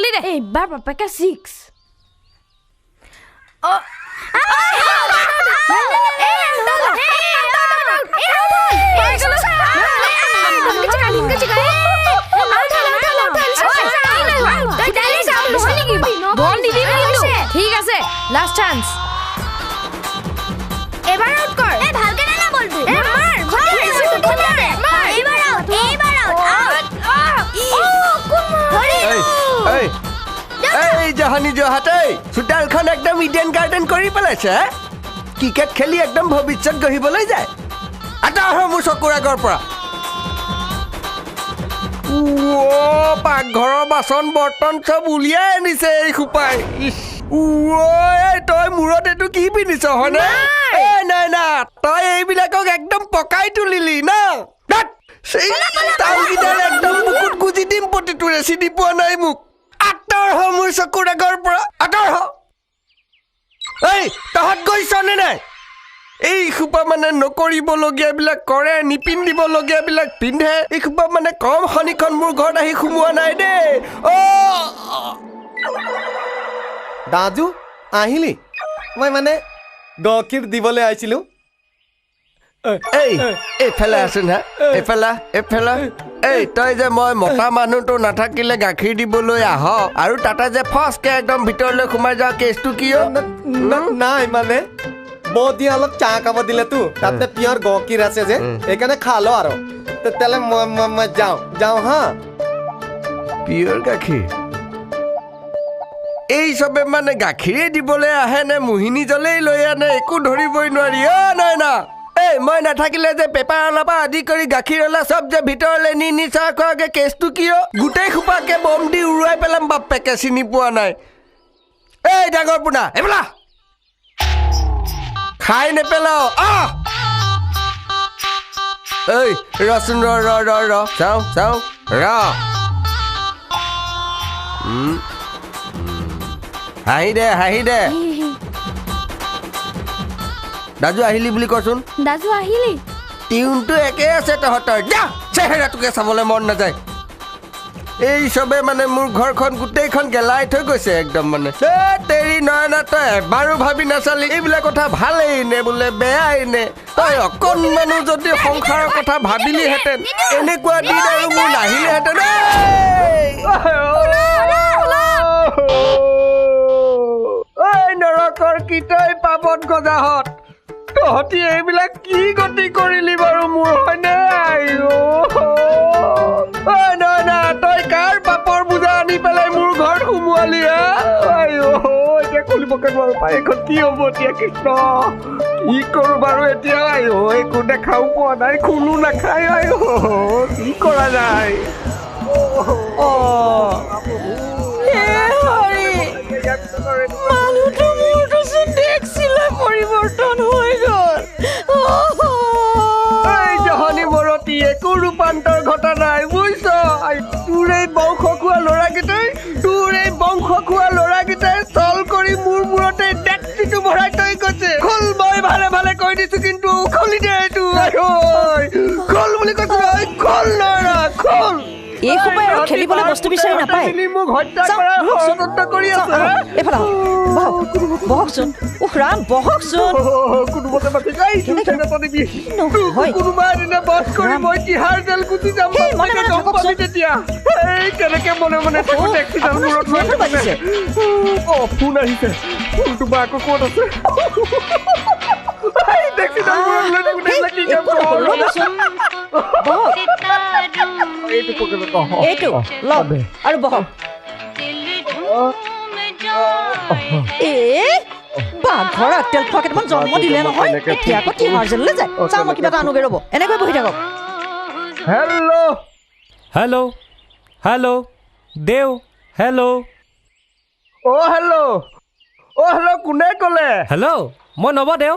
খেলি দে এইবাৰ বাপেকে 6 ঠিক আছে লাস্ট চান্স এবার আউট কর ভালকে না বলবি মার এবার আউট এই জাহানি জহাতে চোতালখন একদম ইডেন গাৰ্ডেন কৰি পেলাইছে ক্ৰিকেট খেলি একদম ভৱিষ্যত গঢ়িবলৈ যায় আঁতৰ হ মোৰ চকুৰ আগৰ পৰা পাকঘৰৰ বাচন বৰ্তন চব উলিয়াই আনিছে এই সোপাই তই মূৰত এইটো কি পিন্ধিছ হয়নে নাই না তই এইবিলাকক একদম পকাই তুলিলি না একদম বুকুত গুজি দিম প্ৰতিটোৰে চিনি পোৱা নাই মোক আঁতৰ হ মোৰ চকুৰ আগৰ পৰা আঁতৰ হ এই তহঁত গৈছনে নাই এই সোপা মানে নকৰিবলগীয়াবিলাক কৰে নিপিন্ধিবলগীয়াবিলাক পিন্ধে এই সোপা মানে কম শনিখন মোৰ ঘৰত আহি সোমোৱা নাই দেই দাজু আহিলি মই মানে গকিৰ দিবলৈ আহিছিলোঁ এইফালে আছোন হা এইফালে এই তই যে মই মতা মানুহটো নাথাকিলে গাখীৰ দিবলৈ আহ আৰু তাতে যে ফচকে একদম ভিতৰলৈ সোমাই যাওঁ কেছটো কিয় নাই মানে বৌদি অলপ চাহ খাব দিলেতো তাতে পিয়ৰ গকিৰ আছে যে সেইকাৰণে খালো আৰু তেতিয়াহ'লে মই যাওঁ হা পিয়ৰ গাখীৰ এই চবে মানে গাখীৰে দিবলৈ আহে নে মোহিনী জলেই লৈ আনে একো ধৰিবই নোৱাৰি নাই না এই মই নাথাকিলে যে পেপাৰ অলপা আদি কৰি গাখীৰ অলা চব যে ভিতৰলৈ নি চাহ খোৱাকে কেছটো কিয় গোটেই সোপাকে বম দি উৰুৱাই পেলাম বাপেকে চিনি পোৱা নাই এই ডাঙৰ পোনা এইবোলা খাই নেপেলাও এই ৰচোন ৰ চাওঁ ৰ হাঁহি দে দাজু আহিলি বুলি কচোন দাজু আহিলি টিউনটো একে আছে তহঁতৰ যা চেহেৰাটোকে চাবলৈ মন নাযায় এই চবে মানে মোৰ ঘৰখন গোটেইখন গেলাই থৈ গৈছে একদম মানে তেৰি নয়না তই এবাৰো ভাবি নাচালি এইবিলাক কথা ভালেই নে বোলে বেয়াই নে তই অকণমানো যদি সংসাৰৰ কথা ভাবিলিহেঁতেন এনেকুৱা দিন আৰু মোৰ নাহিলেহেঁতেন নৰকৰ কিতৈ পাবত গজাহঁত তহঁতি এইবিলাক কি গতি কৰিলি বাৰু মোৰ হয়নে না তই কাৰ পাপৰ বোজা আনি পেলাই মোৰ ঘৰত সোমোৱালি এতিয়া খুলিবকে নোৱাৰো পাই এইখন কি হ'ব এতিয়া কৃষ্ণ কি কৰোঁ বাৰু এতিয়া একো দেখাও পোৱা নাই খুলো নাখায় কি কৰা যায় মানুহটো মোৰটোচোন দেখিছিলে পৰিৱৰ্তন হৈ গ'ল জহনি মৰতি একো ৰূপান্তৰ ঘটা নাই বুজিছ তোৰ এই বংশ খোৱা ল'ৰাকেইটাই চল কৰি মোৰ মূৰতে ডেক্সিটো ভৰাই তই কৈছে খোল মই ভালে কৈ দিছো কিন্তু খুলি দে এইটো খোল বুলি কৈছো খোল ল'ৰা খোল এই সোপাই আৰু খেলিবলৈ বস্তু বিচাৰি নাপায় মোক হত্যা কৰাৰ ষড়যন্ত্ৰ কৰি আছে এইফালে বহকচোন ৰাম বহকচোন কোনোবা এদিনা বধ কৰি মই তিহাৰ জেল গুচি যাম তেতিয়া কেনেকে মনে মনে ফোন আহিছে ফোনটো বা আকৌ ক'ত আছে এইটো লগ আৰু বহক বাঘৰ আটেল খোৱা কেইটামান জন্ম দিলে নহয় এতিয়া আকৌ তিহাৰ জেললৈ যায় চাওঁ মই কিবা এটা আনোগে ৰ'ব এনেকৈ বহি থাকক হেল্ল' দেও হেল্ল' হেল্ল' কোনে ক'লে হেল্ল' মই নৱ দেও